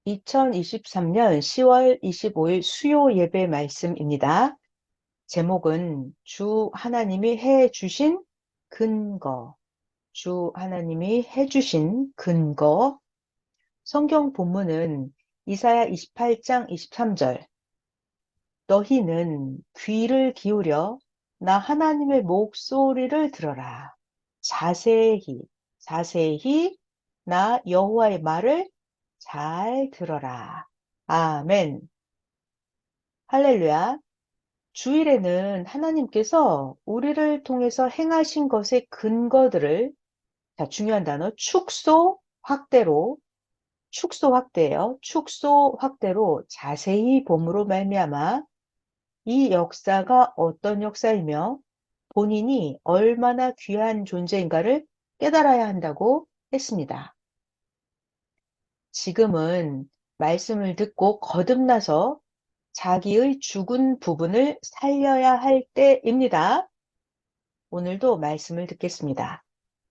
2023년 10월 25일 수요 예배 말씀입니다. 제목은 주 하나님이 해 주신 근거. 주 하나님이 해 주신 근거. 성경 본문은 이사야 28장 23절. 너희는 귀를 기울여 나 하나님의 목소리를 들어라. 자세히, 자세히 나 여호와의 말을 잘 들어라. 아멘. 할렐루야. 주일에는 하나님께서 우리를 통해서 행하신 것의 근거들을, 자, 중요한 단어, 축소 확대예요. 축소 확대로 자세히 봄으로 말미암아 이 역사가 어떤 역사이며 본인이 얼마나 귀한 존재인가를 깨달아야 한다고 했습니다. 지금은 말씀을 듣고 거듭나서 자기의 죽은 부분을 살려야 할 때입니다. 오늘도 말씀을 듣겠습니다.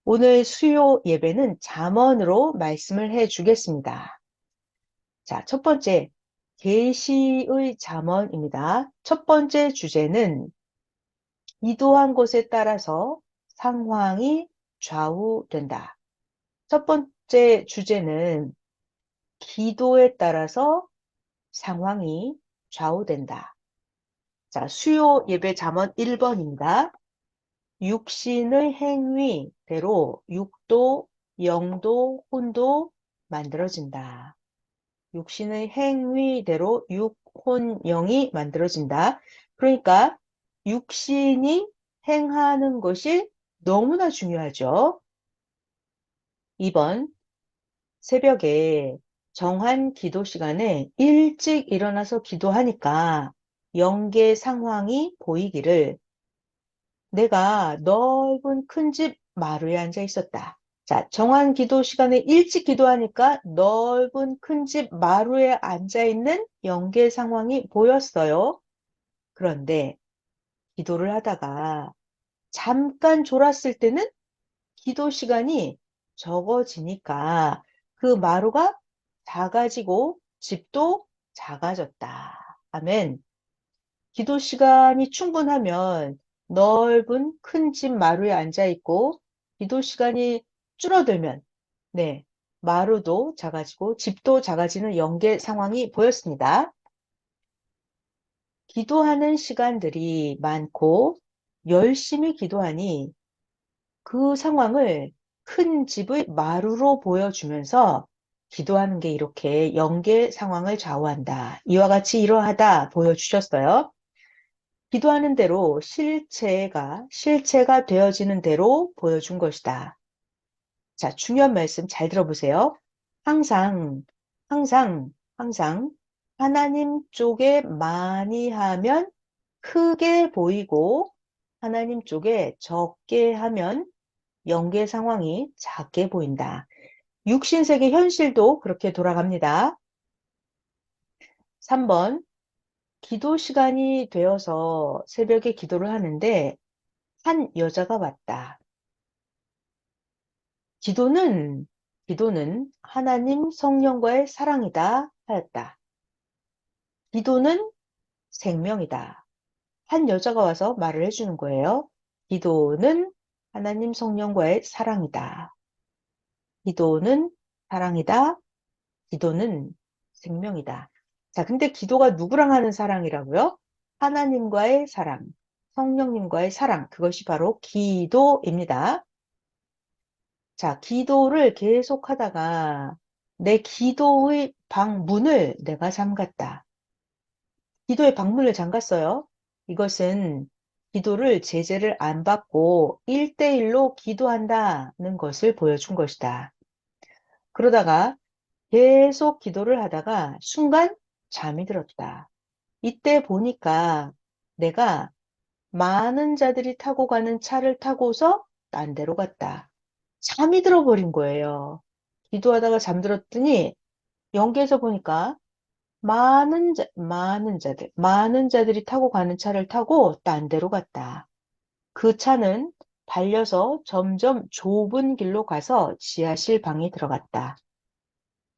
오늘 수요 예배는 잠언으로 말씀을 해 주겠습니다. 자, 첫 번째, 계시의 잠언입니다. 첫 번째 주제는 기도한 곳에 따라서 상황이 좌우된다. 첫 번째 주제는 기도에 따라서 상황이 좌우된다. 자, 수요 예배 잠언 1번입니다. 육신의 행위대로 육도, 영도, 혼도 만들어진다. 육신의 행위대로 육, 혼, 영이 만들어진다. 그러니까 육신이 행하는 것이 너무나 중요하죠. 2번, 새벽에 정한 기도 시간에 일찍 일어나서 기도하니까 영계 상황이 보이기를 내가 넓은 큰 집 마루에 앉아 있었다. 자, 정한 기도 시간에 일찍 기도하니까 넓은 큰 집 마루에 앉아 있는 영계 상황이 보였어요. 그런데 기도를 하다가 잠깐 졸았을 때는 기도 시간이 적어지니까 그 마루가 작아지고 집도 작아졌다. 아멘. 기도 시간이 충분하면 넓은 큰 집 마루에 앉아 있고 기도 시간이 줄어들면 네, 마루도 작아지고 집도 작아지는 연계 상황이 보였습니다. 기도하는 시간들이 많고 열심히 기도하니 그 상황을 큰 집의 마루로 보여주면서 기도하는 게 이렇게 연계 상황을 좌우한다. 이와 같이 이러하다 보여주셨어요. 기도하는 대로 실체가 되어지는 대로 보여준 것이다. 자, 중요한 말씀 잘 들어보세요. 항상, 항상 하나님 쪽에 많이 하면 크게 보이고 하나님 쪽에 적게 하면 연계 상황이 작게 보인다. 육신세계 현실도 그렇게 돌아갑니다. 3번, 기도 시간이 되어서 새벽에 기도를 하는데 한 여자가 왔다. 기도는 하나님 성령과의 사랑이다 하였다. 기도는 생명이다. 한 여자가 와서 말을 해주는 거예요. 기도는 하나님 성령과의 사랑이다. 기도는 사랑이다. 기도는 생명이다. 자, 근데 기도가 누구랑 하는 사랑이라고요? 하나님과의 사랑, 성령님과의 사랑, 그것이 바로 기도입니다. 자, 기도를 계속 하다가 내 기도의 방문을 내가 잠갔다. 기도의 방문을 잠갔어요. 이것은 기도를 제재를 안 받고 1대1로 기도한다는 것을 보여준 것이다. 그러다가 계속 기도를 하다가 순간 잠이 들었다. 이때 보니까 내가 많은 자들이 타고 가는 차를 타고서 딴 데로 갔다. 잠이 들어버린 거예요. 기도하다가 잠들었더니 연기에서 보니까 많은 자들이 타고 가는 차를 타고 딴 데로 갔다. 그 차는 달려서 점점 좁은 길로 가서 지하실 방에 들어갔다.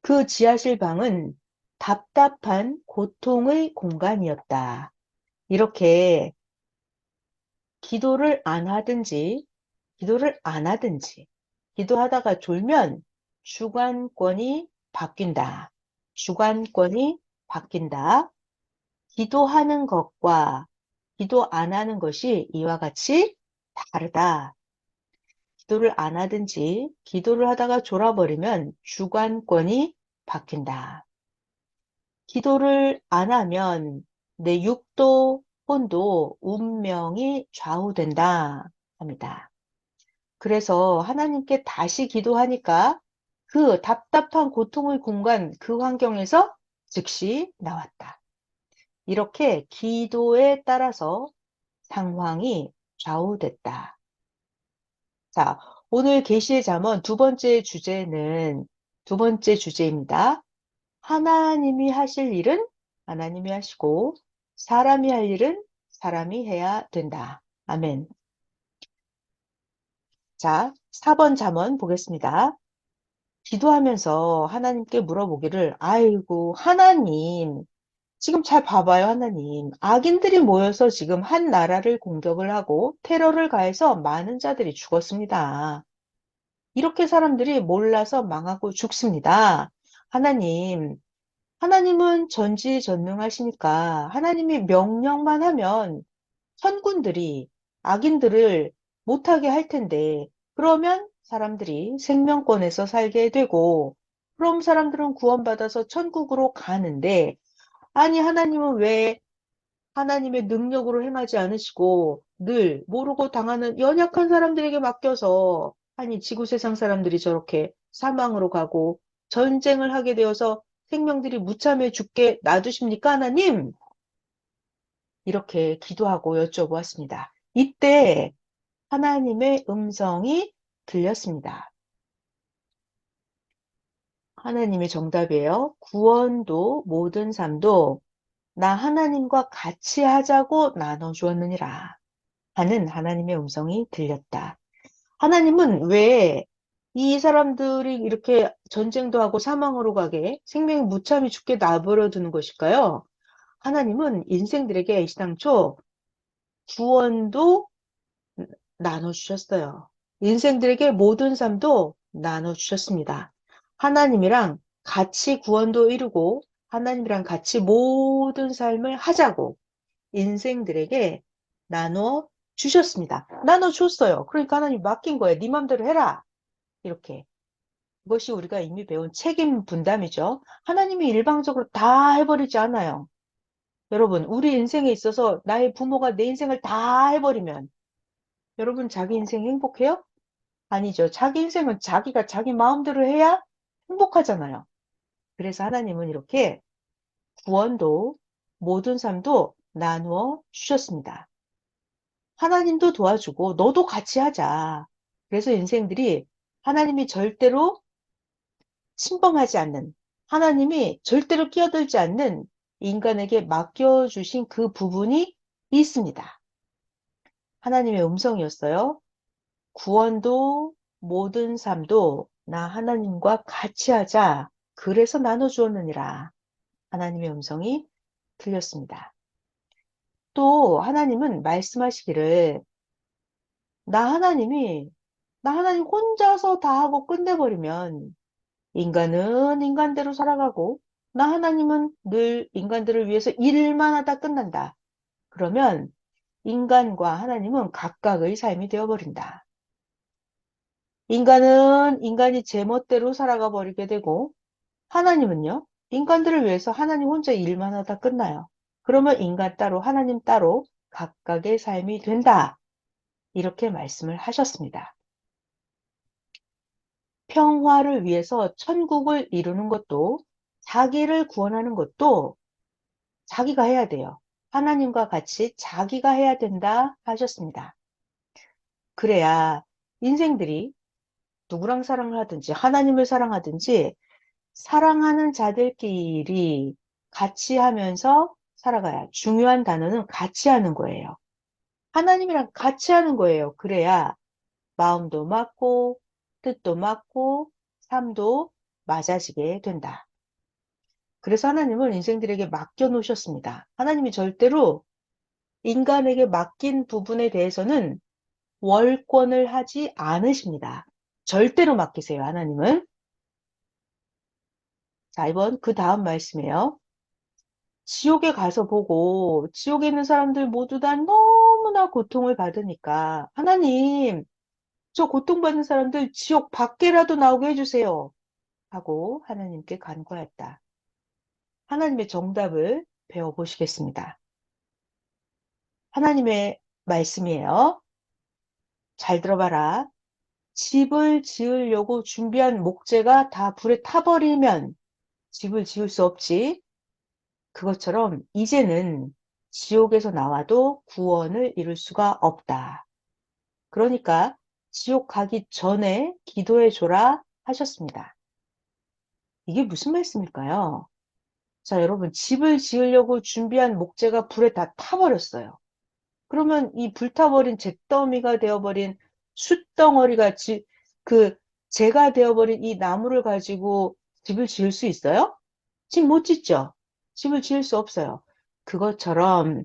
그 지하실 방은 답답한 고통의 공간이었다. 이렇게 기도를 안 하든지, 기도를 안 하든지, 기도하다가 졸면 주관권이 바뀐다. 주관권이 바뀐다. 기도하는 것과 기도 안 하는 것이 이와 같이 다르다. 기도를 안 하든지 기도를 하다가 졸아버리면 주관권이 바뀐다. 기도를 안 하면 내 육도, 혼도, 운명이 좌우된다 합니다. 그래서 하나님께 다시 기도하니까 그 답답한 고통의 공간, 그 환경에서 즉시 나왔다. 이렇게 기도에 따라서 상황이 좌우됐다. 자, 오늘 계시의 잠언 두 번째 주제입니다. 하나님이 하실 일은 하나님이 하시고 사람이 할 일은 사람이 해야 된다. 아멘. 자, 4번 잠언 보겠습니다. 기도하면서 하나님께 물어보기를, 아이고, 하나님, 지금 잘 봐봐요, 하나님. 악인들이 모여서 지금 한 나라를 공격을 하고 테러를 가해서 많은 자들이 죽었습니다. 이렇게 사람들이 몰라서 망하고 죽습니다. 하나님, 하나님은 전지전능하시니까 하나님이 명령만 하면 천군들이 악인들을 못하게 할 텐데, 그러면 사람들이 생명권에서 살게 되고, 그럼 사람들은 구원받아서 천국으로 가는데, 아니, 하나님은 왜 하나님의 능력으로 행하지 않으시고 늘 모르고 당하는 연약한 사람들에게 맡겨서 아니 지구 세상 사람들이 저렇게 사망으로 가고 전쟁을 하게 되어서 생명들이 무참해 죽게 놔두십니까, 하나님? 이렇게 기도하고 여쭤보았습니다. 이때 하나님의 음성이 들렸습니다. 하나님의 정답이에요. 구원도 모든 삶도 나 하나님과 같이 하자고 나눠주었느니라 하는 하나님의 음성이 들렸다. 하나님은 왜 이 사람들이 이렇게 전쟁도 하고 사망으로 가게 생명이 무참히 죽게 놔버려 두는 것일까요? 하나님은 인생들에게 애시당초 구원도 나눠주셨어요. 인생들에게 모든 삶도 나눠주셨습니다. 하나님이랑 같이 구원도 이루고 하나님이랑 같이 모든 삶을 하자고 인생들에게 나눠 주셨습니다. 나눠 줬어요. 그러니까 하나님 맡긴 거예요. 네 맘대로 해라. 이렇게. 그것이 우리가 이미 배운 책임 분담이죠. 하나님이 일방적으로 다 해버리지 않아요. 여러분, 우리 인생에 있어서 나의 부모가 내 인생을 다 해버리면 여러분 자기 인생 행복해요? 아니죠. 자기 인생은 자기가 자기 마음대로 해야 행복하잖아요. 그래서 하나님은 이렇게 구원도 모든 삶도 나누어 주셨습니다. 하나님도 도와주고 너도 같이 하자. 그래서 인생들이 하나님이 절대로 침범하지 않는, 하나님이 절대로 끼어들지 않는 인간에게 맡겨주신 그 부분이 있습니다. 하나님의 음성이었어요. 구원도 모든 삶도 나 하나님과 같이 하자. 그래서 나눠주었느니라. 하나님의 음성이 들렸습니다. 또 하나님은 말씀하시기를 나 하나님 혼자서 다 하고 끝내버리면 인간은 인간대로 살아가고 나 하나님은 늘 인간들을 위해서 일만 하다 끝난다. 그러면 인간과 하나님은 각각의 삶이 되어버린다. 인간은 인간이 제멋대로 살아가 버리게 되고 하나님은요, 인간들을 위해서 하나님 혼자 일만 하다 끝나요. 그러면 인간 따로 하나님 따로 각각의 삶이 된다. 이렇게 말씀을 하셨습니다. 평화를 위해서 천국을 이루는 것도 자기를 구원하는 것도 자기가 해야 돼요. 하나님과 같이 자기가 해야 된다 하셨습니다. 그래야 인생들이 누구랑 사랑을 하든지 하나님을 사랑하든지 사랑하는 자들끼리 같이 하면서 살아가야 중요한 단어는 같이 하는 거예요. 하나님이랑 같이 하는 거예요. 그래야 마음도 맞고 뜻도 맞고 삶도 맞아지게 된다. 그래서 하나님은 인생들에게 맡겨놓으셨습니다. 하나님이 절대로 인간에게 맡긴 부분에 대해서는 월권을 하지 않으십니다. 절대로 맡기세요, 하나님은. 자, 이번 그 다음 말씀이에요. 지옥에 가서 보고 지옥에 있는 사람들 모두 다 너무나 고통을 받으니까 하나님, 저 고통받는 사람들 지옥 밖에라도 나오게 해주세요. 하고 하나님께 간구하였다. 하나님의 정답을 배워보시겠습니다. 하나님의 말씀이에요. 잘 들어봐라. 집을 지으려고 준비한 목재가 다 불에 타버리면 집을 지을 수 없지. 그것처럼 이제는 지옥에서 나와도 구원을 이룰 수가 없다. 그러니까 지옥 가기 전에 기도해 줘라 하셨습니다. 이게 무슨 말씀일까요? 자, 여러분, 집을 지으려고 준비한 목재가 불에 다 타버렸어요. 그러면 이 불타버린 잿더미가 되어버린 숯덩어리가 그 재가 되어버린 이 나무를 가지고 집을 지을 수 있어요? 집 못 짓죠? 집을 지을 수 없어요. 그것처럼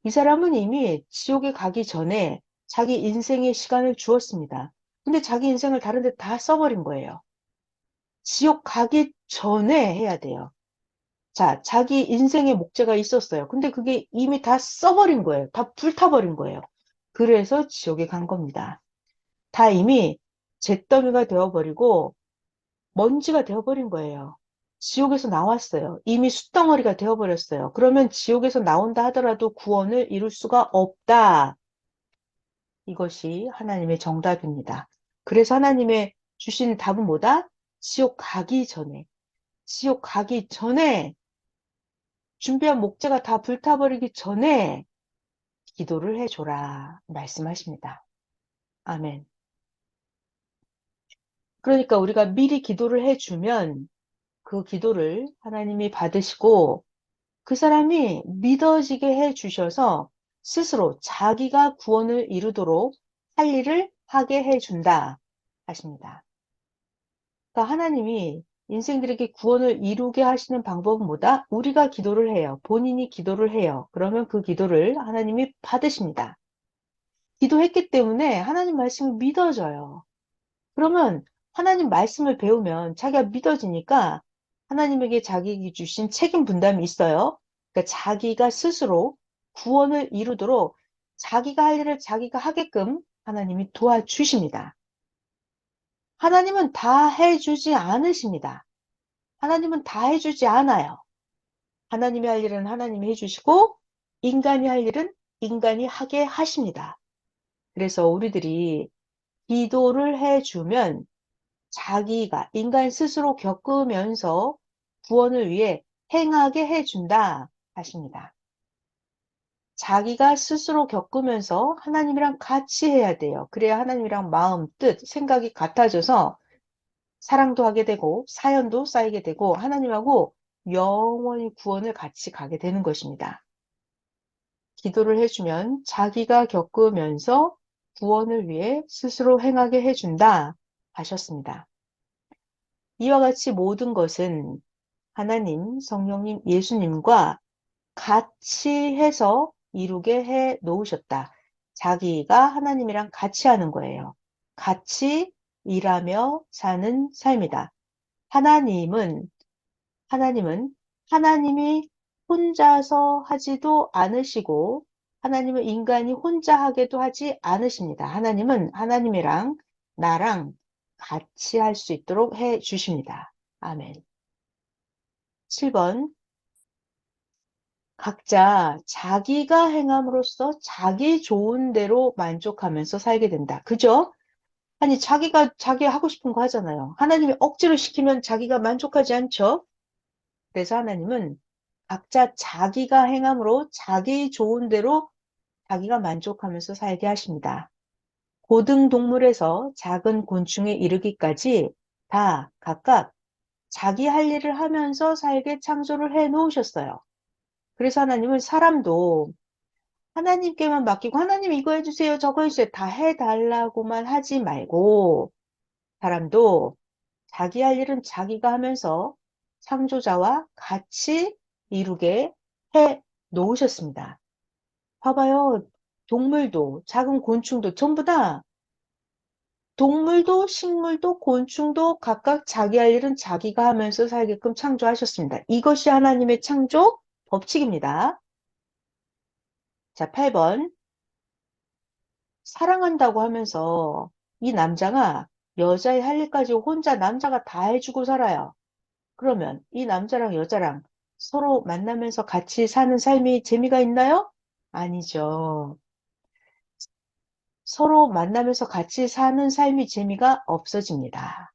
이 사람은 이미 지옥에 가기 전에 자기 인생의 시간을 주었습니다. 근데 자기 인생을 다른 데 다 써버린 거예요. 지옥 가기 전에 해야 돼요. 자, 자기 인생의 목재가 있었어요. 근데 그게 이미 다 써버린 거예요. 다 불타버린 거예요. 그래서 지옥에 간 겁니다. 다 이미 잿더미가 되어버리고 먼지가 되어버린 거예요. 지옥에서 나왔어요. 이미 숯덩어리가 되어버렸어요. 그러면 지옥에서 나온다 하더라도 구원을 이룰 수가 없다. 이것이 하나님의 정답입니다. 그래서 하나님의 주신 답은 뭐다? 지옥 가기 전에, 지옥 가기 전에 준비한 목재가 다 불타버리기 전에 기도를 해줘라 말씀하십니다. 아멘. 그러니까 우리가 미리 기도를 해주면 그 기도를 하나님이 받으시고 그 사람이 믿어지게 해주셔서 스스로 자기가 구원을 이루도록 할 일을 하게 해준다 하십니다. 그러니까 하나님이 인생들에게 구원을 이루게 하시는 방법은 뭐다? 우리가 기도를 해요. 본인이 기도를 해요. 그러면 그 기도를 하나님이 받으십니다. 기도했기 때문에 하나님 말씀이 믿어져요. 그러면 하나님 말씀을 배우면 자기가 믿어지니까 하나님에게 자기에게 주신 책임 분담이 있어요. 그러니까 자기가 스스로 구원을 이루도록 자기가 할 일을 자기가 하게끔 하나님이 도와주십니다. 하나님은 다 해주지 않으십니다. 하나님은 다 해주지 않아요. 하나님이 할 일은 하나님이 해주시고 인간이 할 일은 인간이 하게 하십니다. 그래서 우리들이 기도를 해주면 자기가 인간 스스로 겪으면서 구원을 위해 행하게 해준다 하십니다. 자기가 스스로 겪으면서 하나님이랑 같이 해야 돼요. 그래야 하나님이랑 마음, 뜻, 생각이 같아져서 사랑도 하게 되고 사연도 쌓이게 되고 하나님하고 영원히 구원을 같이 가게 되는 것입니다. 기도를 해주면 자기가 겪으면서 구원을 위해 스스로 행하게 해준다 하셨습니다. 이와 같이 모든 것은 하나님, 성령님, 예수님과 같이 해서 이루게 해 놓으셨다. 자기가 하나님이랑 같이 하는 거예요. 같이 일하며 사는 삶이다. 하나님은, 하나님은 하나님이 혼자서 하지도 않으시고, 하나님은 인간이 혼자 하게도 하지 않으십니다. 하나님은 하나님이랑 나랑 같이 할 수 있도록 해 주십니다. 아멘. 7번. 각자 자기가 행함으로써 자기 좋은 대로 만족하면서 살게 된다. 그죠? 아니, 자기가 자기 하고 싶은 거 하잖아요. 하나님이 억지로 시키면 자기가 만족하지 않죠? 그래서 하나님은 각자 자기가 행함으로 자기 좋은 대로 자기가 만족하면서 살게 하십니다. 고등동물에서 작은 곤충에 이르기까지 다 각각 자기 할 일을 하면서 살게 창조를 해 놓으셨어요. 그래서 하나님은 사람도 하나님께만 맡기고 하나님 이거 해주세요, 저거 해주세요 다 해달라고만 하지 말고 사람도 자기 할 일은 자기가 하면서 창조자와 같이 이루게 해 놓으셨습니다. 봐봐요. 동물도, 작은 곤충도 전부 다 동물도, 식물도, 곤충도 각각 자기 할 일은 자기가 하면서 살게끔 창조하셨습니다. 이것이 하나님의 창조 법칙입니다. 자, 8번. 사랑한다고 하면서 이 남자가 여자의 할 일까지 혼자 남자가 다 해주고 살아요. 그러면 이 남자랑 여자랑 서로 만나면서 같이 사는 삶이 재미가 있나요? 아니죠. 서로 만나면서 같이 사는 삶이 재미가 없어집니다.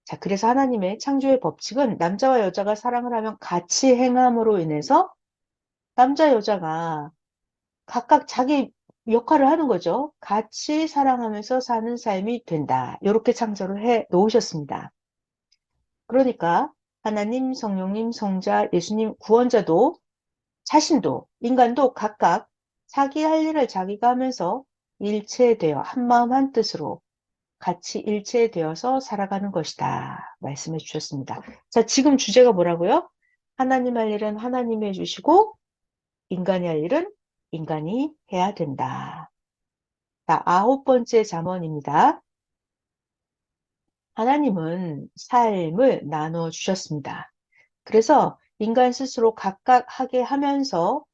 자, 그래서 하나님의 창조의 법칙은 남자와 여자가 사랑을 하면 같이 행함으로 인해서 남자, 여자가 각각 자기 역할을 하는 거죠. 같이 사랑하면서 사는 삶이 된다. 이렇게 창조를 해 놓으셨습니다. 그러니까 하나님, 성령님, 성자, 예수님, 구원자도 자신도 인간도 각각 자기 할 일을 자기가 하면서 일체되어 한마음 한뜻으로 같이 일체되어서 살아가는 것이다. 말씀해 주셨습니다. 자, 지금 주제가 뭐라고요? 하나님 할 일은 하나님이 해주시고 인간이 할 일은 인간이 해야 된다. 자, 9번째 잠언입니다. 하나님은 삶을 나눠 주셨습니다. 그래서 인간 스스로 각각 하게 하면서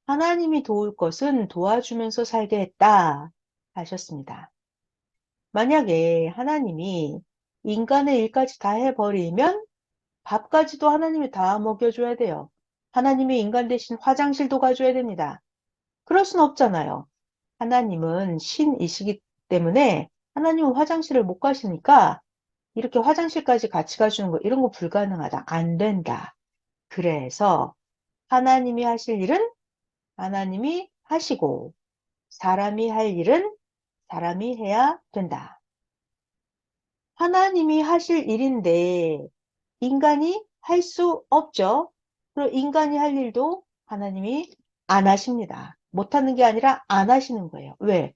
하나님이 도울 것은 도와주면서 살게 했다 하셨습니다. 만약에 하나님이 인간의 일까지 다 해버리면 밥까지도 하나님이 다 먹여줘야 돼요. 하나님이 인간 대신 화장실도 가줘야 됩니다. 그럴 순 없잖아요. 하나님은 신이시기 때문에 하나님은 화장실을 못 가시니까 이렇게 화장실까지 같이 가주는 거 이런 거 불가능하다. 안 된다. 그래서 하나님이 하실 일은 하나님이 하시고 사람이 할 일은 사람이 해야 된다. 하나님이 하실 일인데 인간이 할 수 없죠. 그리고 인간이 할 일도 하나님이 안 하십니다. 못하는 게 아니라 안 하시는 거예요. 왜?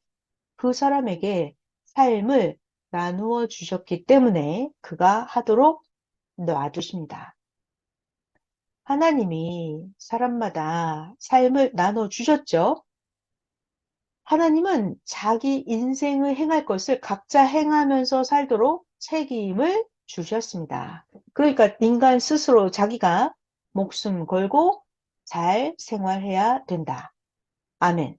그 사람에게 삶을 나누어 주셨기 때문에 그가 하도록 놔두십니다. 하나님이 사람마다 삶을 나눠 주셨죠. 하나님은 자기 인생을 행할 것을 각자 행하면서 살도록 책임을 주셨습니다. 그러니까 인간 스스로 자기가 목숨 걸고 잘 생활해야 된다. 아멘.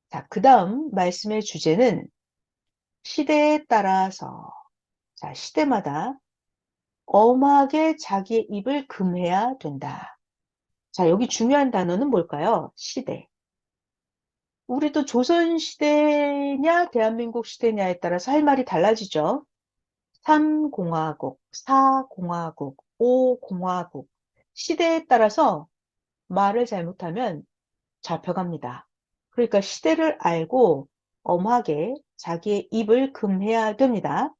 자, 그 다음 말씀의 주제는 시대에 따라서, 자, 시대마다 엄하게 자기의 입을 금해야 된다. 자, 여기 중요한 단어는 뭘까요? 시대. 우리도 조선시대냐, 대한민국 시대냐에 따라서 할 말이 달라지죠. 3공화국, 4공화국, 5공화국. 시대에 따라서 말을 잘못하면 잡혀갑니다. 그러니까 시대를 알고 엄하게 자기의 입을 금해야 됩니다.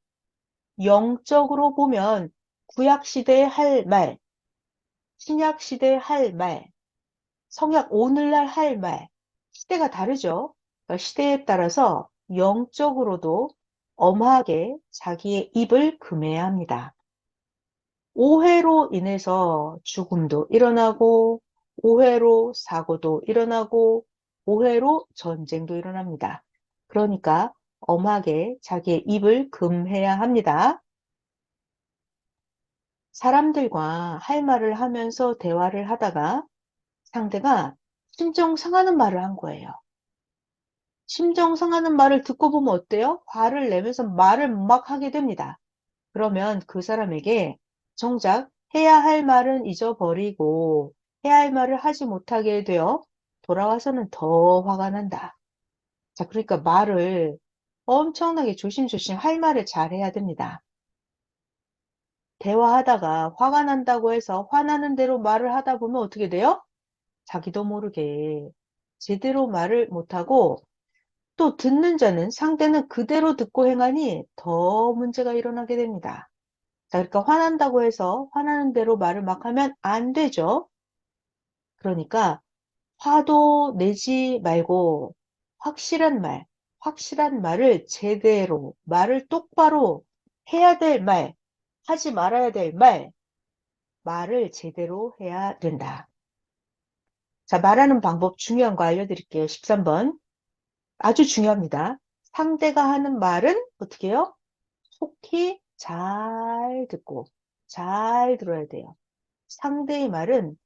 영적으로 보면 구약시대에 할 말, 신약시대에 할 말, 성약 오늘날 할 말, 시대가 다르죠. 그러니까 시대에 따라서 영적으로도 엄하게 자기의 입을 금해야 합니다. 오해로 인해서 죽음도 일어나고, 오해로 사고도 일어나고, 오해로 전쟁도 일어납니다. 그러니까 엄하게 자기의 입을 금해야 합니다. 사람들과 할 말을 하면서 대화를 하다가 상대가 심정 상하는 말을 한 거예요. 심정 상하는 말을 듣고 보면 어때요? 화를 내면서 말을 막 하게 됩니다. 그러면 그 사람에게 정작 해야 할 말은 잊어버리고 해야 할 말을 하지 못하게 되어 돌아와서는 더 화가 난다. 자, 그러니까 말을 엄청나게 조심조심 할 말을 잘 해야 됩니다. 대화하다가 화가 난다고 해서 화나는 대로 말을 하다 보면 어떻게 돼요? 자기도 모르게 제대로 말을 못하고 또 듣는 자는 상대는 그대로 듣고 행하니 더 문제가 일어나게 됩니다. 자, 그러니까 화난다고 해서 화나는 대로 말을 막 하면 안 되죠. 그러니까 화도 내지 말고 확실한 말을 제대로, 말을 똑바로 해야 될 말, 하지 말아야 될 말, 말을 제대로 해야 된다. 자, 말하는 방법 중요한 거 알려드릴게요. 13번. 아주 중요합니다. 상대가 하는 말은 어떻게 해요? 속히 잘 듣고 잘 들어야 돼요. 상대의 말은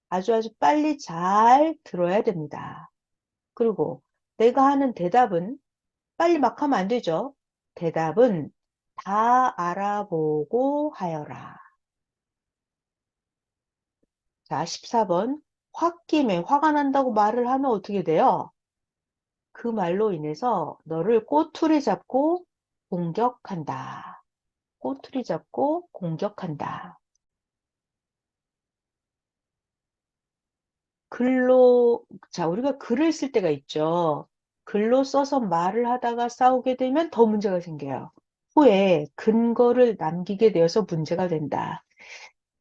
아주 빨리 잘 들어야 됩니다. 그리고 내가 하는 대답은 빨리 막 하면 안 되죠. 대답은 다 알아보고 하여라. 자, 14번. 홧김에 화가 난다고 말을 하면 어떻게 돼요? 그 말로 인해서 너를 꼬투리 잡고 공격한다. 꼬투리 잡고 공격한다. 글로, 자, 우리가 글을 쓸 때가 있죠. 글로 써서 말을 하다가 싸우게 되면 더 문제가 생겨요. 후에 근거를 남기게 되어서 문제가 된다.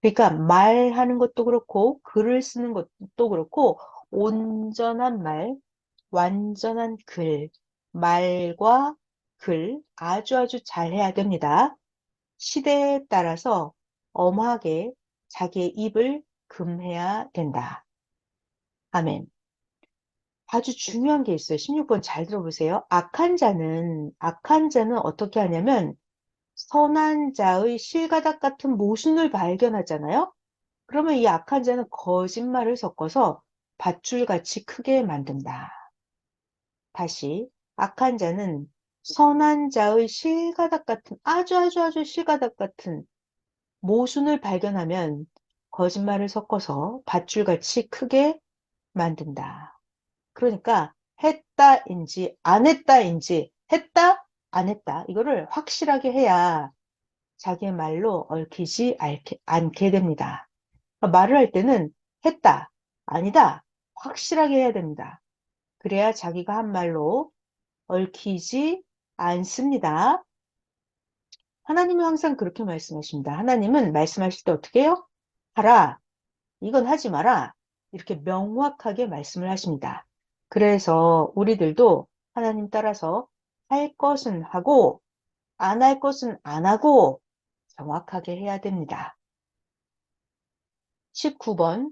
그러니까 말하는 것도 그렇고 글을 쓰는 것도 그렇고 온전한 말, 완전한 글, 말과 글 아주 잘해야 됩니다. 시대에 따라서 엄하게 자기의 입을 금해야 된다. 아멘. 아주 중요한 게 있어요. 16번 잘 들어보세요. 악한 자는 어떻게 하냐면 선한 자의 실가닥 같은 모순을 발견하잖아요. 그러면 이 악한 자는 거짓말을 섞어서 밧줄같이 크게 만든다. 다시, 악한 자는 선한 자의 실가닥 같은 아주 실가닥 같은 모순을 발견하면 거짓말을 섞어서 밧줄같이 크게 만든다. 그러니까 했다인지 안 했다인지 했다 안 했다 이거를 확실하게 해야 자기의 말로 얽히지 않게 됩니다. 말을 할 때는 했다 아니다 확실하게 해야 됩니다. 그래야 자기가 한 말로 얽히지 않습니다. 하나님은 항상 그렇게 말씀하십니다. 하나님은 말씀하실 때 어떻게 해요? 하라, 이건 하지 마라. 이렇게 명확하게 말씀을 하십니다. 그래서 우리들도 하나님 따라서 할 것은 하고 안 할 것은 안 하고 정확하게 해야 됩니다. 19번.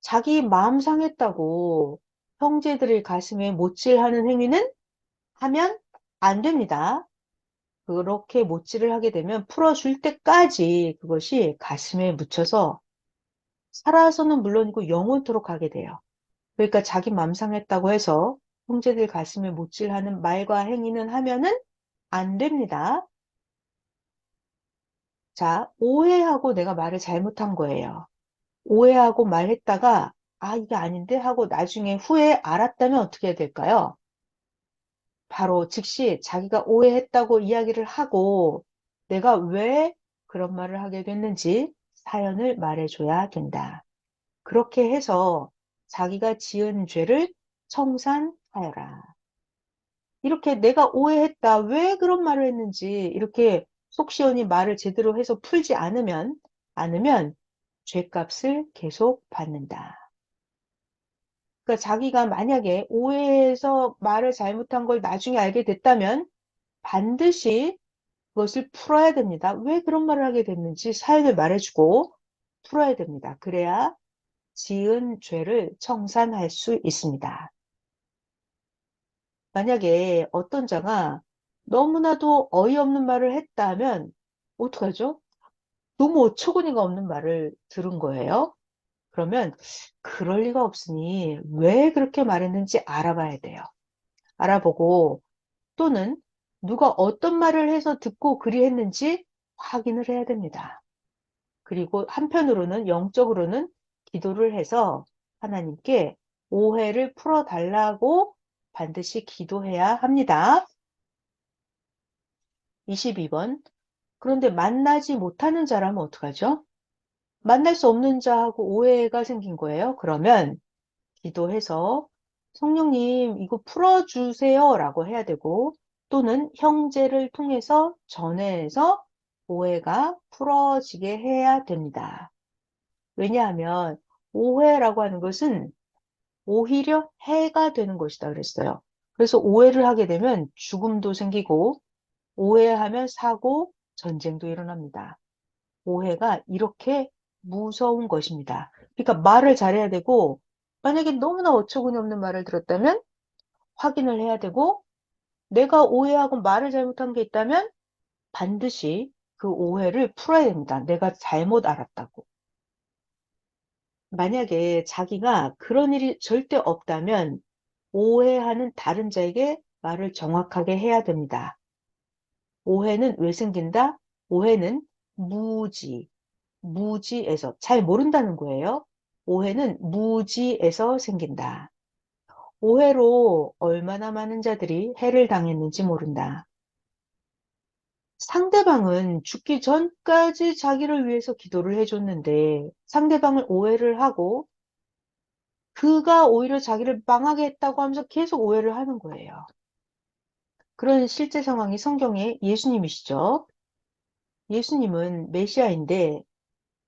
자기 마음 상했다고 형제들의 가슴에 못질하는 행위는 하면 안 됩니다. 그렇게 못질을 하게 되면 풀어줄 때까지 그것이 가슴에 묻혀서 살아서는 물론이고 영원토록 가게 돼요. 그러니까 자기 맘 상했다고 해서 형제들 가슴에 못질하는 말과 행위는 하면은 안 됩니다. 자, 오해하고 내가 말을 잘못한 거예요. 오해하고 말했다가 아, 이게 아닌데 하고 나중에 후에 알았다면 어떻게 해야 될까요? 바로 즉시 자기가 오해했다고 이야기를 하고 내가 왜 그런 말을 하게 됐는지 사연을 말해줘야 된다. 그렇게 해서 자기가 지은 죄를 청산하여라. 이렇게 내가 오해했다. 왜 그런 말을 했는지 이렇게 속 시원히 말을 제대로 해서 풀지 않으면 죄값을 계속 받는다. 그러니까 자기가 만약에 오해해서 말을 잘못한 걸 나중에 알게 됐다면 반드시 그것을 풀어야 됩니다. 왜 그런 말을 하게 됐는지 사연을 말해주고 풀어야 됩니다. 그래야 지은 죄를 청산할 수 있습니다. 만약에 어떤 자가 너무나도 어이없는 말을 했다 하면 어떡하죠? 너무 어처구니가 없는 말을 들은 거예요. 그러면 그럴 리가 없으니 왜 그렇게 말했는지 알아봐야 돼요. 알아보고 또는 누가 어떤 말을 해서 듣고 그리 했는지 확인을 해야 됩니다. 그리고 한편으로는 영적으로는 기도를 해서 하나님께 오해를 풀어달라고 반드시 기도해야 합니다. 22번. 그런데 만나지 못하는 자라면 어떡하죠? 만날 수 없는 자하고 오해가 생긴 거예요. 그러면 기도해서 성령님 이거 풀어주세요 라고 해야 되고 또는 형제를 통해서 전해서 오해가 풀어지게 해야 됩니다. 왜냐하면 오해라고 하는 것은 오히려 해가 되는 것이다 그랬어요. 그래서 오해를 하게 되면 죽음도 생기고 오해하면 사고, 전쟁도 일어납니다. 오해가 이렇게 무서운 것입니다. 그러니까 말을 잘해야 되고, 만약에 너무나 어처구니 없는 말을 들었다면 확인을 해야 되고, 내가 오해하고 말을 잘못한 게 있다면 반드시 그 오해를 풀어야 됩니다. 내가 잘못 알았다고. 만약에 자기가 그런 일이 절대 없다면 오해하는 다른 자에게 말을 정확하게 해야 됩니다. 오해는 왜 생긴다? 오해는 무지에서, 잘 모른다는 거예요. 오해는 무지에서 생긴다. 오해로 얼마나 많은 자들이 해를 당했는지 모른다. 상대방은 죽기 전까지 자기를 위해서 기도를 해줬는데 상대방을 오해를 하고 그가 오히려 자기를 망하게 했다고 하면서 계속 오해를 하는 거예요. 그런 실제 상황이 성경의 예수님이시죠. 예수님은 메시아인데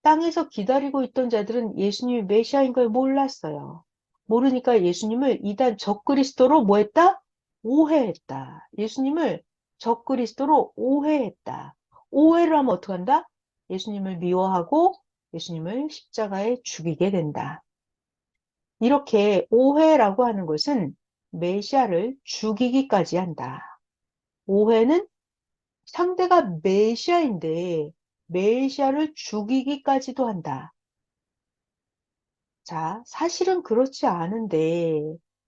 땅에서 기다리고 있던 자들은 예수님이 메시아인 걸 몰랐어요. 모르니까 예수님을 이단 적그리스도로 뭐 했다? 오해했다. 예수님을 적그리스도로 오해했다. 오해를 하면 어떡한다? 예수님을 미워하고 예수님을 십자가에 죽이게 된다. 이렇게 오해라고 하는 것은 메시아를 죽이기까지 한다. 오해는 상대가 메시아인데 메시아를 죽이기까지도 한다. 자, 사실은 그렇지 않은데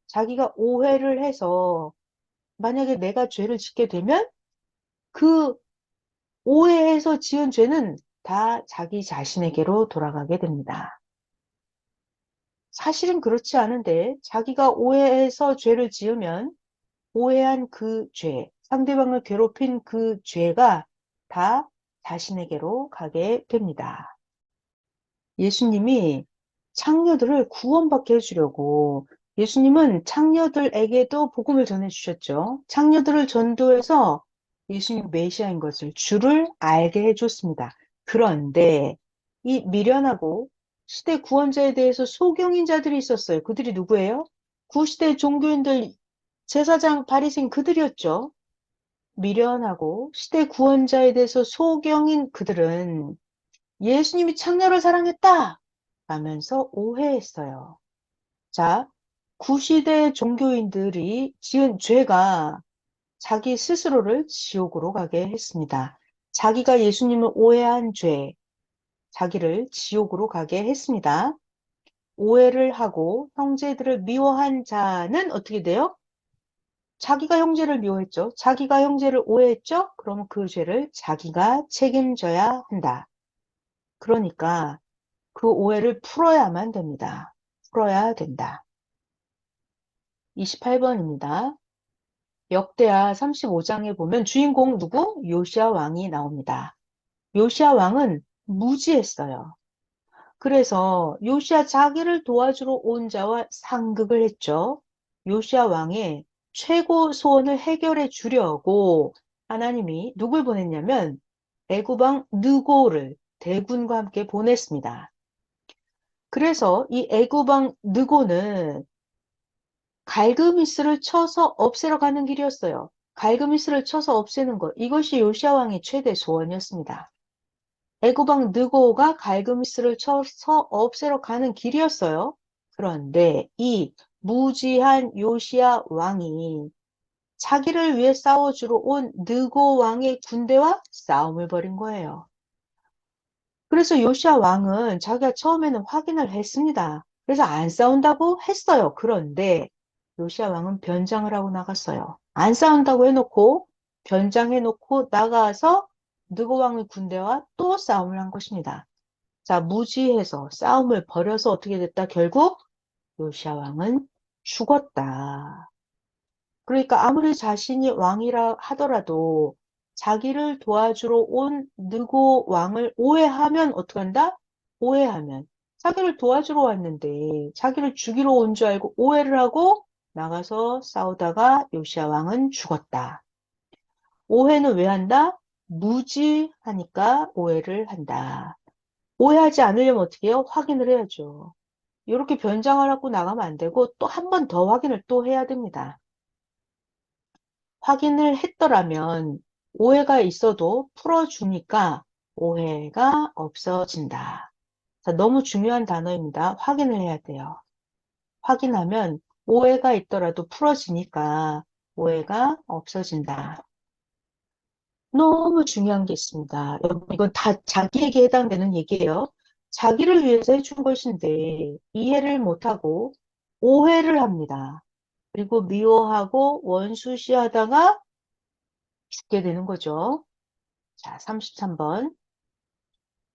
자기가 오해를 해서 만약에 내가 죄를 짓게 되면 그 오해해서 지은 죄는 다 자기 자신에게로 돌아가게 됩니다. 사실은 그렇지 않은데 자기가 오해해서 죄를 지으면 오해한 그 죄, 상대방을 괴롭힌 그 죄가 다 자신에게로 가게 됩니다. 예수님이 창녀들을 구원받게 해주려고 예수님은 창녀들에게도 복음을 전해주셨죠. 창녀들을 전도해서 예수님 메시아인 것을 주를 알게 해줬습니다. 그런데 이 미련하고 시대 구원자에 대해서 소경인 자들이 있었어요. 그들이 누구예요? 구시대 종교인들, 제사장, 바리새인 그들이었죠. 미련하고 시대 구원자에 대해서 소경인 그들은 예수님이 창녀를 사랑했다 라면서 오해했어요. 자, 구시대 종교인들이 지은 죄가 자기 스스로를 지옥으로 가게 했습니다. 자기가 예수님을 오해한 죄, 자기를 지옥으로 가게 했습니다. 오해를 하고 형제들을 미워한 자는 어떻게 돼요? 자기가 형제를 미워했죠. 자기가 형제를 오해했죠. 그러면 그 죄를 자기가 책임져야 한다. 그러니까 그 오해를 풀어야만 됩니다. 풀어야 된다. 28번입니다. 역대하 35장에 보면 주인공 누구? 요시야 왕이 나옵니다. 요시야 왕은 무지했어요. 그래서 요시야 자기를 도와주러 온 자와 상극을 했죠. 요시야 왕의 최고 소원을 해결해 주려고 하나님이 누굴 보냈냐면 애굽 왕 느고를 대군과 함께 보냈습니다. 그래서 이 애굽 왕 느고는 갈그미스를 쳐서 없애러 가는 길이었어요. 갈그미스를 쳐서 없애는 것, 이것이 요시야 왕의 최대 소원이었습니다. 애굽 왕 느고가 갈그미스를 쳐서 없애러 가는 길이었어요. 그런데 이 무지한 요시야 왕이 자기를 위해 싸워주러 온 느고 왕의 군대와 싸움을 벌인 거예요. 그래서 요시야 왕은 자기가 처음에는 확인을 했습니다. 그래서 안 싸운다고 했어요. 그런데 요시야 왕은 변장을 하고 나갔어요. 안 싸운다고 해놓고 변장해놓고 나가서 느고 왕의 군대와 또 싸움을 한 것입니다. 자, 무지해서 싸움을 벌여서 어떻게 됐다? 결국 요시야 왕은 죽었다. 그러니까 아무리 자신이 왕이라 하더라도 자기를 도와주러 온 느고 왕을 오해하면 어떡한다? 오해하면 자기를 도와주러 왔는데 자기를 죽이러 온 줄 알고 오해를 하고 나가서 싸우다가 요시야 왕은 죽었다. 오해는 왜 한다? 무지하니까 오해를 한다. 오해하지 않으려면 어떻게 해요? 확인을 해야죠. 이렇게 변장을 하고 나가면 안 되고 또 한 번 더 확인을 또 해야 됩니다. 확인을 했더라면 오해가 있어도 풀어주니까 오해가 없어진다. 자, 너무 중요한 단어입니다. 확인을 해야 돼요. 확인하면 오해가 있더라도 풀어지니까 오해가 없어진다. 너무 중요한 게 있습니다. 여러분, 이건 다 자기에게 해당되는 얘기예요. 자기를 위해서 해준 것인데 이해를 못하고 오해를 합니다. 그리고 미워하고 원수시하다가 죽게 되는 거죠. 자, 33번.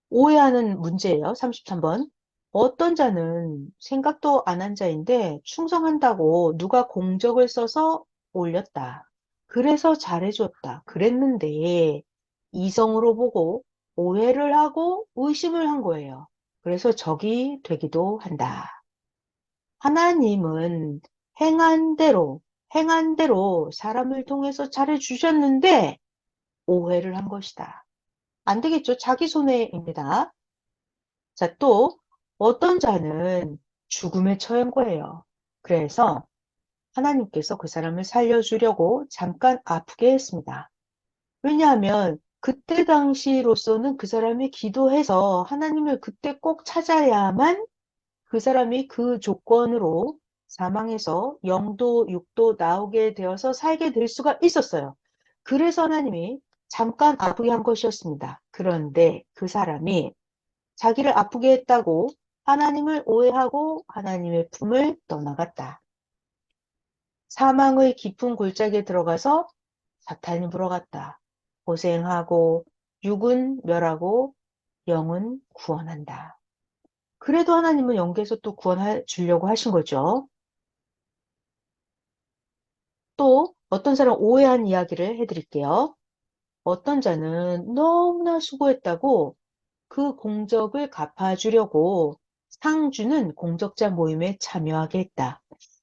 오해하는 문제예요. 33번. 어떤 자는 생각도 안 한 자인데 충성한다고 누가 공적을 써서 올렸다. 그래서 잘해줬다. 그랬는데 이성으로 보고 오해를 하고 의심을 한 거예요. 그래서 적이 되기도 한다. 하나님은 행한 대로 사람을 통해서 잘해주셨는데 오해를 한 것이다. 안 되겠죠? 자기 손해입니다. 자, 또 어떤 자는 죽음에 처한 거예요. 그래서 하나님께서 그 사람을 살려주려고 잠깐 아프게 했습니다. 왜냐하면 그때 당시로서는 그 사람이 기도해서 하나님을 그때 꼭 찾아야만 그 사람이 그 조건으로 사망해서 영도, 육도 나오게 되어서 살게 될 수가 있었어요. 그래서 하나님이 잠깐 아프게 한 것이었습니다. 그런데 그 사람이 자기를 아프게 했다고 하나님을 오해하고 하나님의 품을 떠나갔다. 사망의 깊은 골짜기에 들어가서 사탄이 물어갔다. 고생하고 육은 멸하고 영은 구원한다. 그래도 하나님은 영계에서 또 구원해 주려고 하신 거죠. 또 어떤 사람 오해한 이야기를 해드릴게요. 어떤 자는 너무나 수고했다고 그 공적을 갚아주려고 상주는 공적자 모임에 참여하게 했다.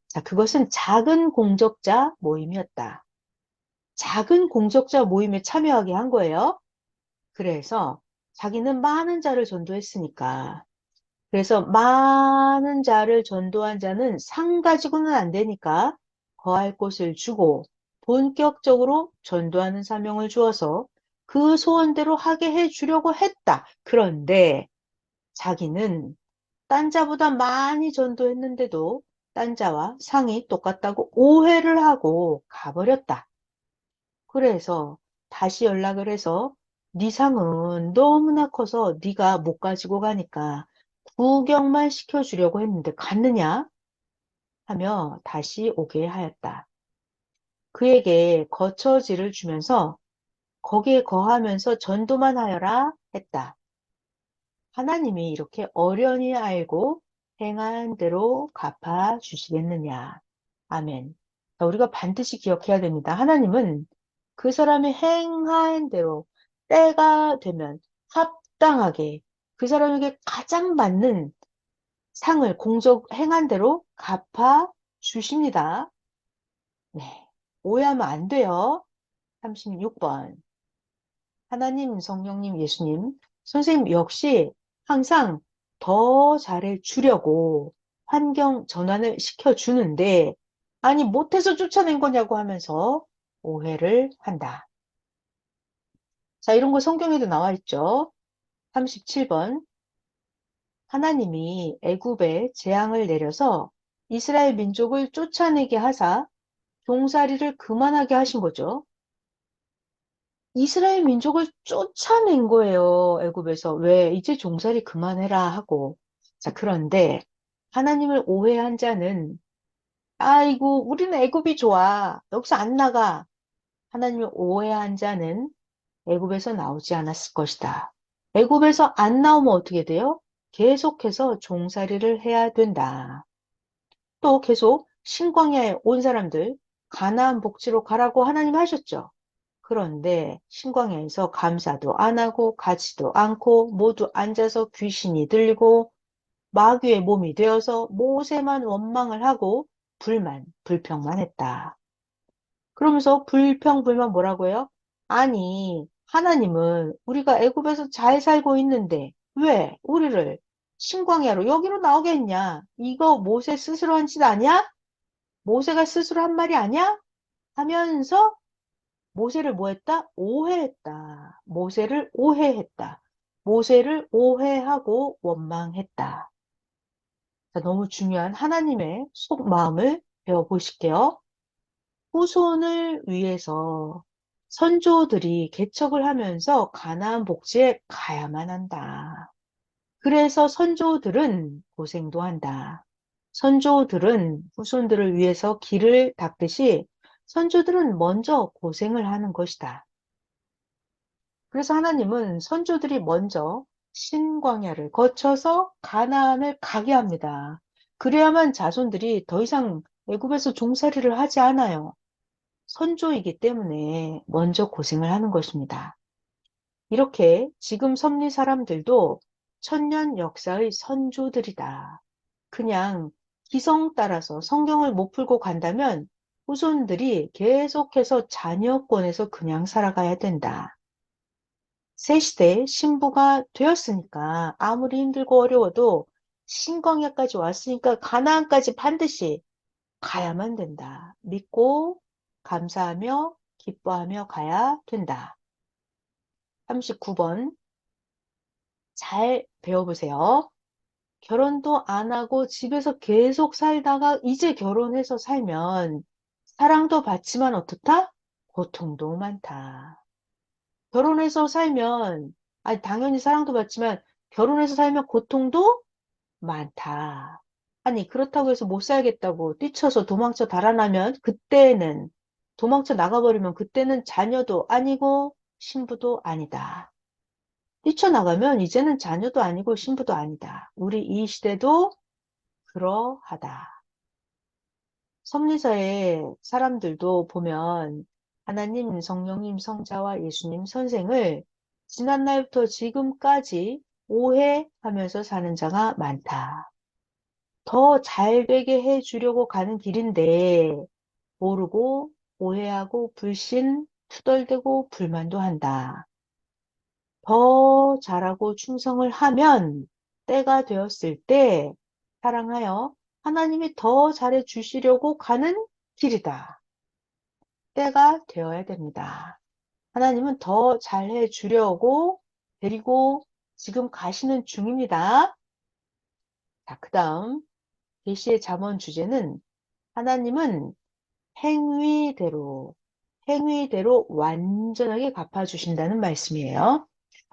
자, 그것은 작은 공적자 모임이었다. 작은 공적자 모임에 참여하게 한 거예요. 그래서 자기는 많은 자를 전도했으니까. 그래서 많은 자를 전도한 자는 상 가지고는 안 되니까 거할 곳을 주고 본격적으로 전도하는 사명을 주어서 그 소원대로 하게 해 주려고 했다. 그런데 자기는 딴 자보다 많이 전도했는데도 딴 자와 상이 똑같다고 오해를 하고 가버렸다. 그래서 다시 연락을 해서 네 상은 너무나 커서 네가 못 가지고 가니까 구경만 시켜주려고 했는데 갔느냐? 하며 다시 오게 하였다. 그에게 거처지를 주면서 거기에 거하면서 전도만 하여라 했다. 하나님이 이렇게 어련히 알고 행한 대로 갚아 주시겠느냐. 아멘. 자, 우리가 반드시 기억해야 됩니다. 하나님은 그 사람이 행한 대로 때가 되면 합당하게 그 사람에게 가장 맞는 상을 공적 행한 대로 갚아 주십니다. 네. 오해하면 안 돼요. 36번. 하나님, 성령님, 예수님, 선생님 역시 항상 더 잘해 주려고 환경 전환을 시켜주는데, 아니, 못해서 쫓아낸 거냐고 하면서 오해를 한다. 자, 이런 거 성경에도 나와 있죠. 37번. 하나님이 애굽에 재앙을 내려서 이스라엘 민족을 쫓아내게 하사 종살이를 그만하게 하신 거죠. 이스라엘 민족을 쫓아낸 거예요. 애굽에서. 왜? 이제 종살이 그만해라 하고. 자, 그런데 하나님을 오해한 자는 아이고, 우리는 애굽이 좋아. 여기서 안 나가. 하나님을 오해한 자는 애굽에서 나오지 않았을 것이다. 애굽에서 안 나오면 어떻게 돼요? 계속해서 종살이를 해야 된다. 또 계속 신광야에 온 사람들 가나안 복지로 가라고 하나님 하셨죠. 그런데 신광야에서 감사도 안 하고 가지도 않고 모두 앉아서 귀신이 들리고 마귀의 몸이 되어서 모세만 원망을 하고 불평만 했다. 그러면서 불평불만 뭐라고 해요? 아니, 하나님은 우리가 애굽에서 잘 살고 있는데 왜 우리를 신광야로 여기로 나오게 했냐? 이거 모세 스스로 한 짓 아니야? 모세가 스스로 한 말이 아니야? 하면서 모세를 뭐 했다? 오해했다. 모세를 오해했다. 모세를 오해하고 원망했다. 자, 너무 중요한 하나님의 속마음을 배워보실게요. 후손을 위해서 선조들이 개척을 하면서 가나안 복지에 가야만 한다. 그래서 선조들은 고생도 한다. 선조들은 후손들을 위해서 길을 닦듯이 선조들은 먼저 고생을 하는 것이다. 그래서 하나님은 선조들이 먼저 신광야를 거쳐서 가나안을 가게 합니다. 그래야만 자손들이 더 이상 애굽에서 종살이를 하지 않아요. 선조이기 때문에 먼저 고생을 하는 것입니다. 이렇게 지금 섭리 사람들도 천년 역사의 선조들이다. 그냥 기성 따라서 성경을 못 풀고 간다면 후손들이 계속해서 자녀권에서 그냥 살아가야 된다. 새 시대의 신부가 되었으니까 아무리 힘들고 어려워도 신광야까지 왔으니까 가나안까지 반드시 가야만 된다. 믿고 감사하며 기뻐하며 가야 된다. 39번 잘 배워보세요. 결혼도 안 하고 집에서 계속 살다가 이제 결혼해서 살면 사랑도 받지만 어떻다? 고통도 많다. 결혼해서 살면 아니 당연히 사랑도 받지만 결혼해서 살면 고통도 많다. 아니 그렇다고 해서 못 살겠다고 뛰쳐서 도망쳐 달아나면 그때는 도망쳐 나가버리면 그때는 자녀도 아니고 신부도 아니다. 뛰쳐나가면 이제는 자녀도 아니고 신부도 아니다. 우리 이 시대도 그러하다. 섭리사의 사람들도 보면 하나님, 성령님, 성자와 예수님, 선생을 지난날부터 지금까지 오해하면서 사는 자가 많다. 더 잘되게 해주려고 가는 길인데 모르고 오해하고 불신, 투덜대고 불만도 한다. 더 잘하고 충성을 하면 때가 되었을 때 사랑하여 하나님이 더 잘해 주시려고 가는 길이다. 때가 되어야 됩니다. 하나님은 더 잘해 주려고 데리고 지금 가시는 중입니다. 자, 그 다음 계시의 잠언 주제는 하나님은 행위대로 완전하게 갚아주신다는 말씀이에요.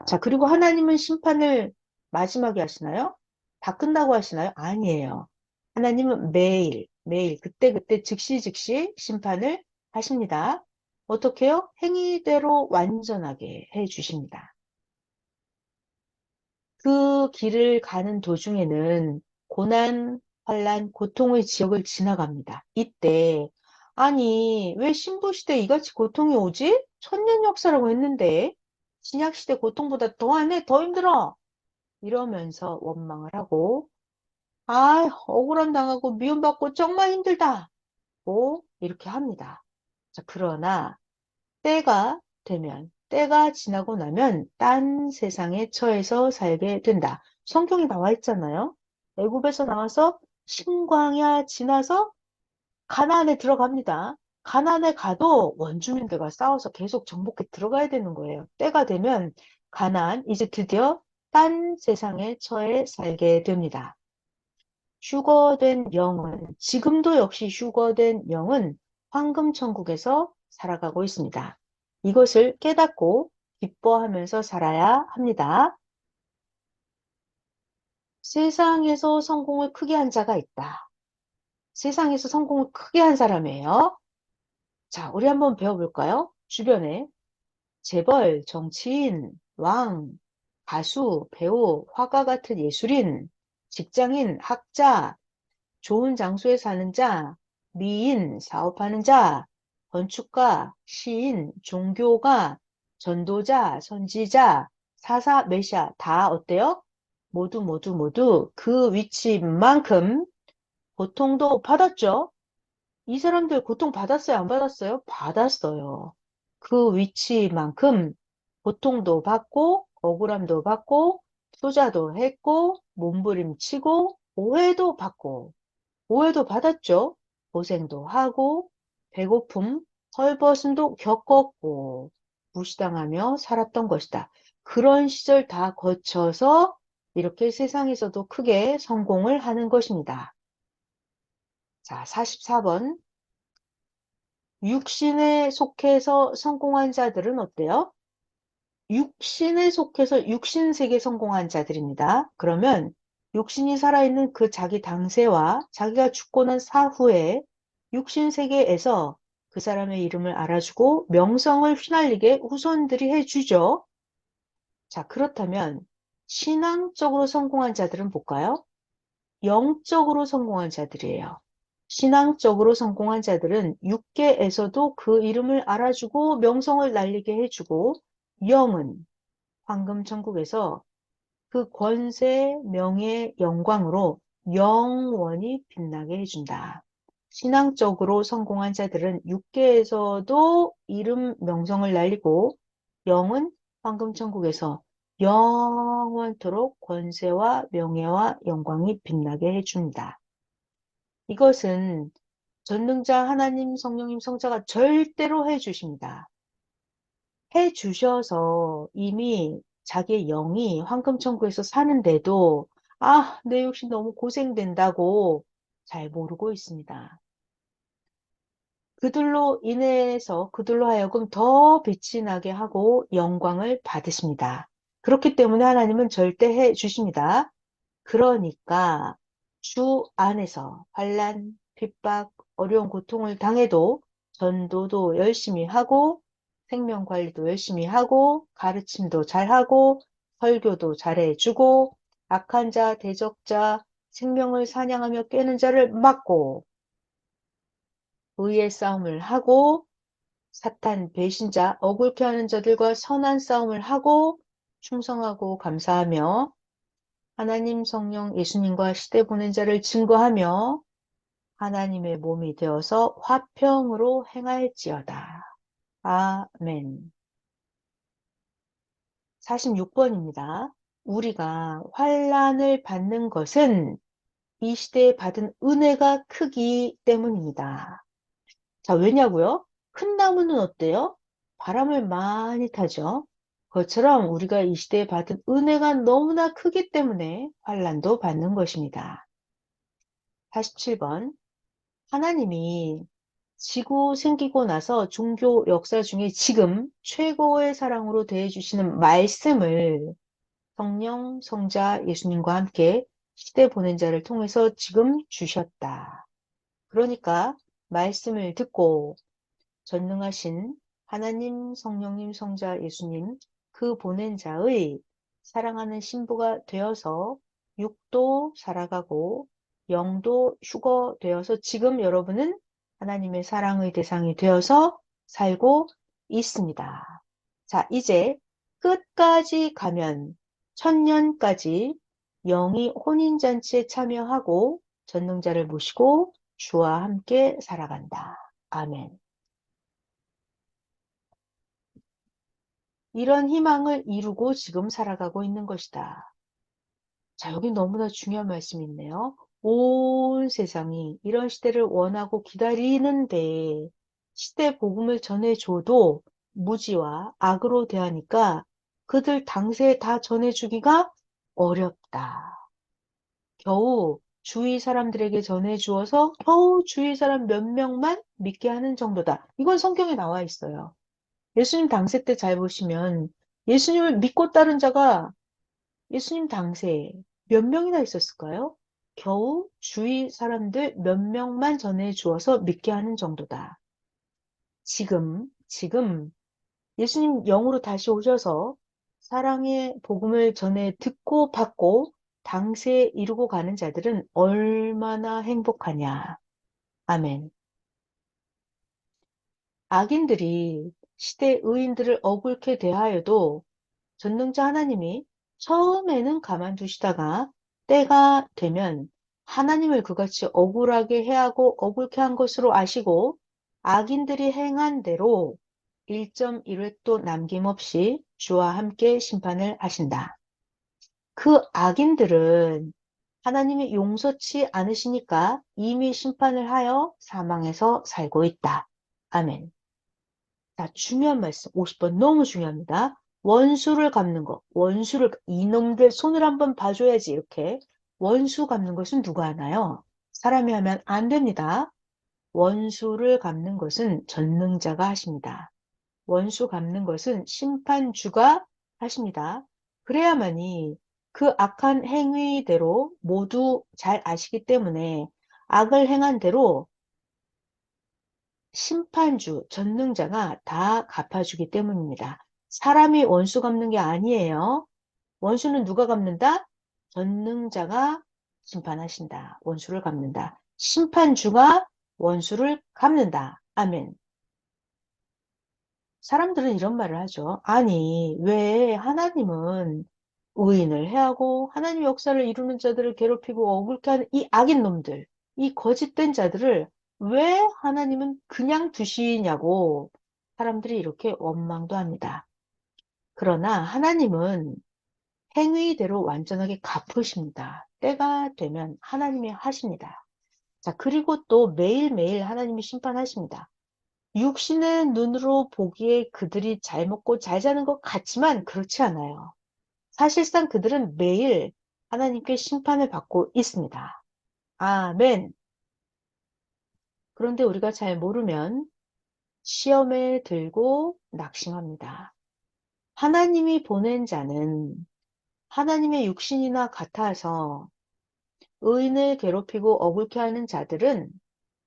자, 그리고 하나님은 심판을 마지막에 하시나요? 다 끝나고 하시나요? 아니에요. 하나님은 매일, 그때그때 즉시 심판을 하십니다. 어떻게요? 행위대로 완전하게 해 주십니다. 그 길을 가는 도중에는 고난, 환란, 고통의 지역을 지나갑니다. 이때 아니 왜 신부시대 이같이 고통이 오지? 천년 역사라고 했는데 신약시대 고통보다 더하네, 더 힘들어 이러면서 원망을 하고 아 억울함 당하고 미움받고 정말 힘들다 고 이렇게 합니다. 자, 그러나 때가 지나고 나면 딴 세상에 처해서 살게 된다. 성경에 나와 있잖아요. 애굽에서 나와서 신광야 지나서 가나안에 들어갑니다. 가나안에 가도 원주민들과 싸워서 계속 정복해 들어가야 되는 거예요. 때가 되면 가나안 이제 드디어 딴 세상에 처해 살게 됩니다. 휴거된 영은 지금도 역시 휴거된 영은 황금천국에서 살아가고 있습니다. 이것을 깨닫고 기뻐하면서 살아야 합니다. 세상에서 성공을 크게 한 자가 있다. 세상에서 성공을 크게 한 사람이에요. 자, 우리 한번 배워볼까요? 주변에 재벌, 정치인, 왕, 가수, 배우, 화가 같은 예술인, 직장인, 학자, 좋은 장소에 사는 자, 미인, 사업하는 자, 건축가, 시인, 종교가, 전도자, 선지자, 사사, 메시아 다 어때요? 모두 그 위치만큼 고통도 받았죠? 이 사람들 고통 받았어요? 안 받았어요? 받았어요. 그 위치만큼 고통도 받고 억울함도 받고 투자도 했고 몸부림치고 오해도 받았죠. 고생도 하고 배고픔, 헐벗음도 겪었고 무시당하며 살았던 것이다. 그런 시절 다 거쳐서 이렇게 세상에서도 크게 성공을 하는 것입니다. 자, 44번. 육신에 속해서 성공한 자들은 어때요? 육신에 속해서 육신세계 성공한 자들입니다. 그러면 육신이 살아있는 그 자기 당세와 자기가 죽고 난 사후에 육신세계에서 그 사람의 이름을 알아주고 명성을 휘날리게 후손들이 해주죠. 자, 그렇다면 신앙적으로 성공한 자들은 볼까요? 영적으로 성공한 자들이에요. 신앙적으로 성공한 자들은 육계에서도 그 이름을 알아주고 명성을 날리게 해주고 영은 황금 천국에서 그 권세, 명예, 영광으로 영원히 빛나게 해준다. 신앙적으로 성공한 자들은 육계에서도 이름, 명성을 날리고 영은 황금 천국에서 영원토록 권세와 명예와 영광이 빛나게 해준다. 이것은 전능자 하나님, 성령님, 성자가 절대로 해주십니다. 해주셔서 이미 자기의 영이 황금천국에서 사는데도 내 욕심 너무 고생된다고 잘 모르고 있습니다. 그들로 인해서 그들로 하여금 더 빛이 나게 하고 영광을 받으십니다. 그렇기 때문에 하나님은 절대 해 주십니다. 그러니까 주 안에서 환난, 핍박, 어려운 고통을 당해도 전도도 열심히 하고 생명 관리도 열심히 하고 가르침도 잘하고 설교도 잘해주고 악한 자, 대적자, 생명을 사냥하며 꿰는 자를 막고 의의 싸움을 하고 사탄, 배신자, 억울케 하는 자들과 선한 싸움을 하고 충성하고 감사하며 하나님, 성령, 예수님과 시대 보낸 자를 증거하며 하나님의 몸이 되어서 화평으로 행할지어다. 아멘. 46번입니다. 우리가 환난을 받는 것은 이 시대에 받은 은혜가 크기 때문입니다. 자, 왜냐고요? 큰 나무는 어때요? 바람을 많이 타죠. 그것처럼 우리가 이 시대에 받은 은혜가 너무나 크기 때문에 환난도 받는 것입니다. 47번. 하나님이 지구 생기고 나서 종교 역사 중에 지금 최고의 사랑으로 대해주시는 말씀을 성령, 성자, 예수님과 함께 시대 보낸 자를 통해서 지금 주셨다. 그러니까 말씀을 듣고 전능하신 하나님, 성령님, 성자, 예수님 그 보낸 자의 사랑하는 신부가 되어서 육도 살아가고 영도 휴거 되어서 지금 여러분은 하나님의 사랑의 대상이 되어서 살고 있습니다. 자, 이제 끝까지 가면 천년까지 영이 혼인잔치에 참여하고 전능자를 모시고 주와 함께 살아간다. 아멘. 이런 희망을 이루고 지금 살아가고 있는 것이다. 자, 여기 너무나 중요한 말씀이 있네요. 온 세상이 이런 시대를 원하고 기다리는데 시대 복음을 전해줘도 무지와 악으로 대하니까 그들 당세에 다 전해주기가 어렵다. 겨우 주위 사람들에게 전해주어서 겨우 주위 사람 몇 명만 믿게 하는 정도다. 이건 성경에 나와 있어요. 예수님 당세 때 잘 보시면 예수님을 믿고 따른 자가 예수님 당시에 몇 명이나 있었을까요? 겨우 주위 사람들 몇 명만 전해 주어서 믿게 하는 정도다. 지금 예수님 영으로 다시 오셔서 사랑의 복음을 전해 듣고 받고 당시에 이루고 가는 자들은 얼마나 행복하냐. 아멘. 악인들이 시대 의인들을 억울케 대하여도 전능자 하나님이 처음에는 가만두시다가 때가 되면 하나님을 그같이 억울하게 해하고 억울케 한 것으로 아시고 악인들이 행한 대로 1.1획도 남김없이 주와 함께 심판을 하신다. 그 악인들은 하나님이 용서치 않으시니까 이미 심판을 하여 사망에서 살고 있다. 아멘. 자, 중요한 말씀 50번 너무 중요합니다. 원수를 갚는 것, 이놈들 손을 한번 봐줘야지, 이렇게. 원수 갚는 것은 누가 하나요? 사람이 하면 안 됩니다. 원수를 갚는 것은 전능자가 하십니다. 원수 갚는 것은 심판주가 하십니다. 그래야만이 그 악한 행위대로 모두 잘 아시기 때문에 악을 행한 대로 심판주, 전능자가 다 갚아주기 때문입니다. 사람이 원수 갚는 게 아니에요. 원수는 누가 갚는다? 전능자가 심판하신다. 원수를 갚는다. 심판주가 원수를 갚는다. 아멘. 사람들은 이런 말을 하죠. 아니, 왜 하나님은 의인을 해하고 하나님의 역사를 이루는 자들을 괴롭히고 억울케 하는 이 악인 놈들, 이 거짓된 자들을 왜 하나님은 그냥 두시냐고 사람들이 이렇게 원망도 합니다. 그러나 하나님은 행위대로 완전하게 갚으십니다. 때가 되면 하나님이 하십니다. 자, 그리고 또 매일매일 하나님이 심판하십니다. 육신의 눈으로 보기에 그들이 잘 먹고 잘 자는 것 같지만 그렇지 않아요. 사실상 그들은 매일 하나님께 심판을 받고 있습니다. 아멘. 그런데 우리가 잘 모르면 시험에 들고 낙심합니다. 하나님이 보낸 자는 하나님의 육신이나 같아서 의인을 괴롭히고 억울케 하는 자들은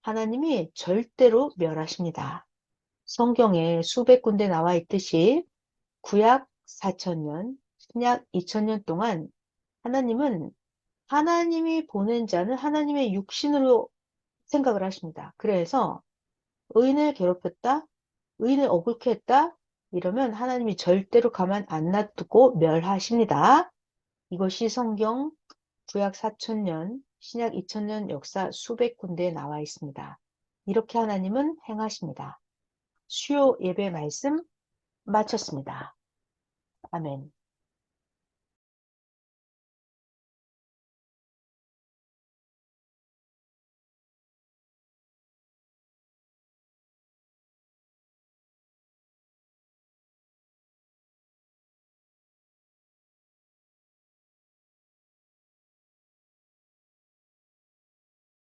하나님이 절대로 멸하십니다. 성경에 수백 군데 나와 있듯이 구약 4,000년, 신약 2,000년 동안 하나님은 하나님이 보낸 자는 하나님의 육신으로 생각을 하십니다. 그래서 의인을 괴롭혔다, 의인을 억울케 했다, 이러면 하나님이 절대로 가만 안 놔두고 멸하십니다. 이것이 성경 구약 4,000년, 신약 2,000년 역사 수백 군데에 나와 있습니다. 이렇게 하나님은 행하십니다. 수요 예배 말씀 마쳤습니다. 아멘.